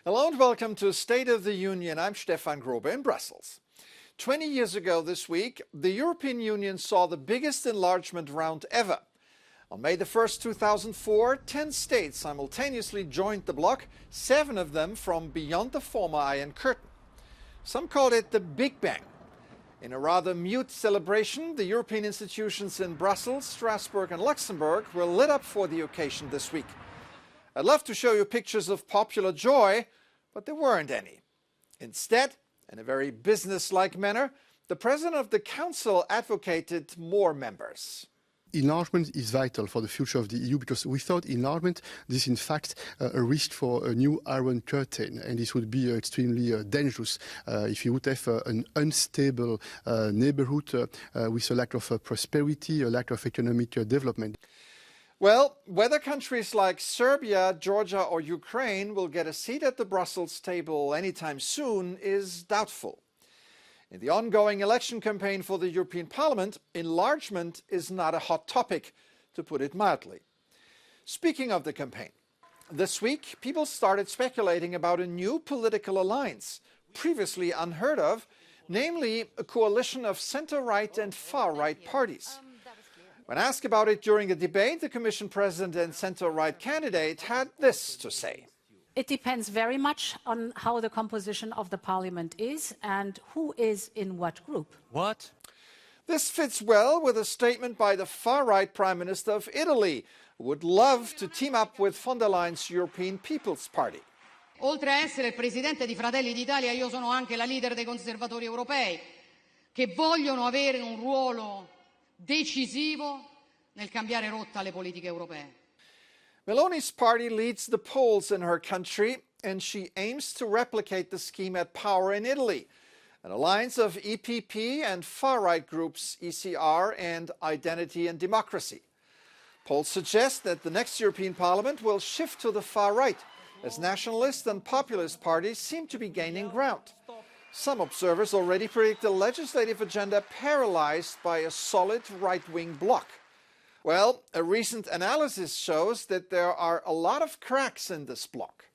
Hello and welcome to State of the Union. I'm Stefan Grobe in Brussels. 20 years ago this week, the European Union saw the biggest enlargement round ever. On May the 1st, 2004, 10 states simultaneously joined the bloc, 7 of them from beyond the former Iron Curtain. Some called it the Big Bang. In a rather mute celebration, the European institutions in Brussels, Strasbourg and Luxembourg were lit up for the occasion this week. I'd love to show you pictures of popular joy, but there weren't any. Instead, in a very business-like manner, the President of the Council advocated more members. Enlargement is vital for the future of the EU because without enlargement, this is in fact a risk for a new Iron Curtain, and this would be extremely dangerous if you would have an unstable neighborhood with a lack of prosperity, a lack of economic development. Well, whether countries like Serbia, Georgia or Ukraine will get a seat at the Brussels table anytime soon is doubtful. In the ongoing election campaign for the European Parliament, enlargement is not a hot topic, to put it mildly. Speaking of the campaign, this week people started speculating about a new political alliance, previously unheard of, namely a coalition of centre-right and far-right parties. When asked about it during a debate, the Commission President and centre-right candidate had this to say. It depends very much on how the composition of the parliament is and who is in what group. What? This fits well with a statement by the far-right Prime Minister of Italy, who would love to team up with von der Leyen's European People's Party. Oltre a essere il presidente di Fratelli d'Italia, io sono anche la leader dei conservatori europei, che vogliono avere un ruolo decisivo nel cambiare rotta alle politiche europee. Meloni's party leads the polls in her country, and she aims to replicate the scheme at power in Italy, an alliance of EPP and far-right groups ECR and Identity and Democracy. Polls suggest that the next European Parliament will shift to the far right, as nationalist and populist parties seem to be gaining ground. Some observers already predict a legislative agenda paralyzed by a solid right-wing bloc. Well, a recent analysis shows that there are a lot of cracks in this bloc.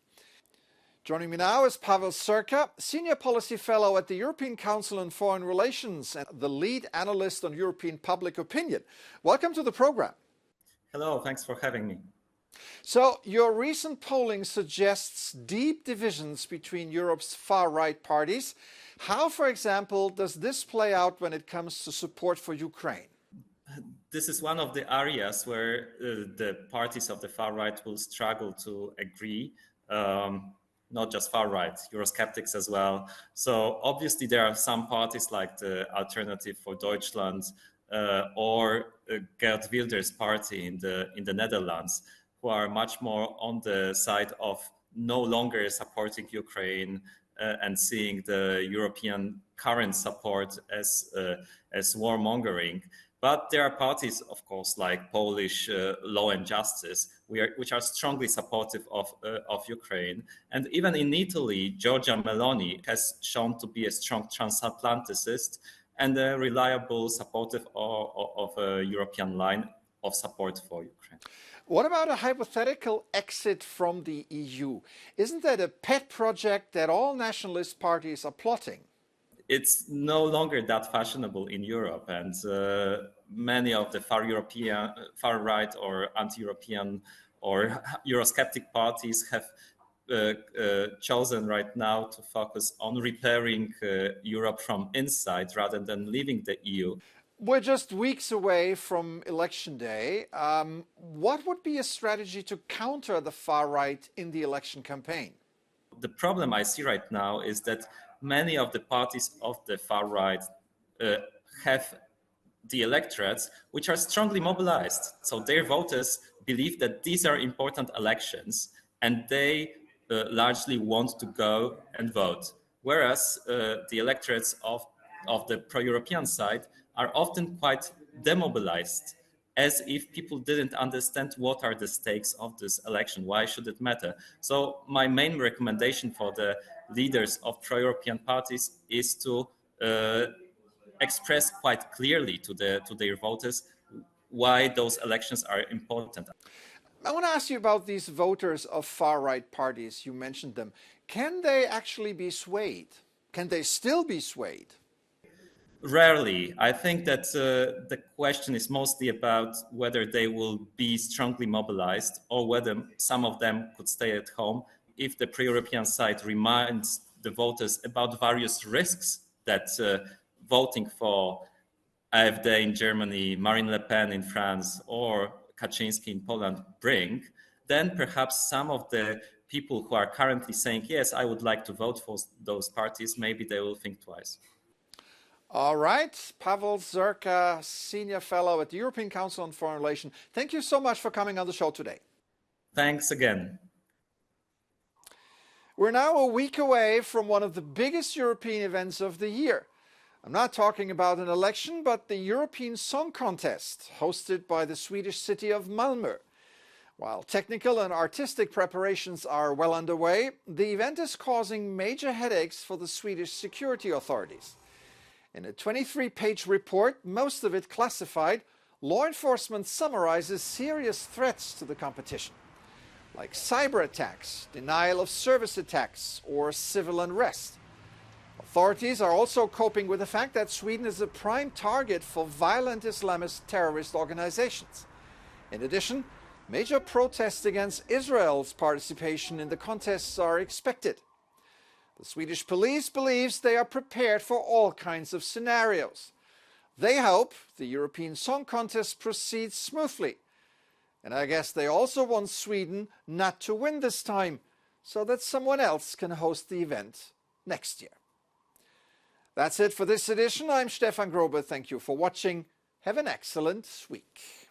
Joining me now is Pavel Serka, Senior Policy Fellow at the European Council on Foreign Relations and the lead analyst on European public opinion. Welcome to the program. Hello, thanks for having me. So, your recent polling suggests deep divisions between Europe's far-right parties. How, for example, does this play out when it comes to support for Ukraine? This is one of the areas where the parties of the far right will struggle to agree, not just far right, Eurosceptics as well. So obviously there are some parties like the Alternative for Deutschland or Geert Wilders' party in the Netherlands, who are much more on the side of no longer supporting Ukraine and seeing the European current support as warmongering. But there are parties, of course, like Polish Law and Justice, which are strongly supportive of Ukraine. And even in Italy, Giorgia Meloni has shown to be a strong transatlanticist and a reliable supportive of a European line of support for Ukraine. What about a hypothetical exit from the EU? Isn't that a pet project that all nationalist parties are plotting? It's no longer that fashionable in Europe, and many of the far right or anti-European or Eurosceptic parties have chosen right now to focus on repairing Europe from inside rather than leaving the EU. We're just weeks away from election day. What would be a strategy to counter the far right in the election campaign? The problem I see right now is that many of the parties of the far right have the electorates which are strongly mobilized. So their voters believe that these are important elections and they largely want to go and vote. Whereas the electorates of the pro-European side are often quite demobilized, as if people didn't understand what are the stakes of this election. Why should it matter? So my main recommendation for the leaders of pro-European parties is to express quite clearly to their voters why those elections are important. I want to ask you about these voters of far-right parties. You mentioned them. can they actually be swayed? Can they still be swayed? Rarely. I think that the question is mostly about whether they will be strongly mobilized or whether some of them could stay at home. If the pro-European side reminds the voters about various risks that voting for AfD in Germany, Marine Le Pen in France, or Kaczynski in Poland bring, then perhaps some of the people who are currently saying, yes, I would like to vote for those parties, maybe they will think twice. All right. Pavel Zerka, Senior Fellow at the European Council on Foreign Relations. Thank you so much for coming on the show today. Thanks again. We're now a week away from one of the biggest European events of the year. I'm not talking about an election, but the European Song Contest, hosted by the Swedish city of Malmö. While technical and artistic preparations are well underway, the event is causing major headaches for the Swedish security authorities. In a 23-page report, most of it classified, law enforcement summarizes serious threats to the competition, like cyber attacks, denial of service attacks, or civil unrest. Authorities are also coping with the fact that Sweden is a prime target for violent Islamist terrorist organizations. In addition, major protests against Israel's participation in the contests are expected. The Swedish police believes they are prepared for all kinds of scenarios. They hope the European Song Contest proceeds smoothly. And I guess they also want Sweden not to win this time, so that someone else can host the event next year. That's it for this edition. I'm Stefan Grobe. Thank you for watching. Have an excellent week.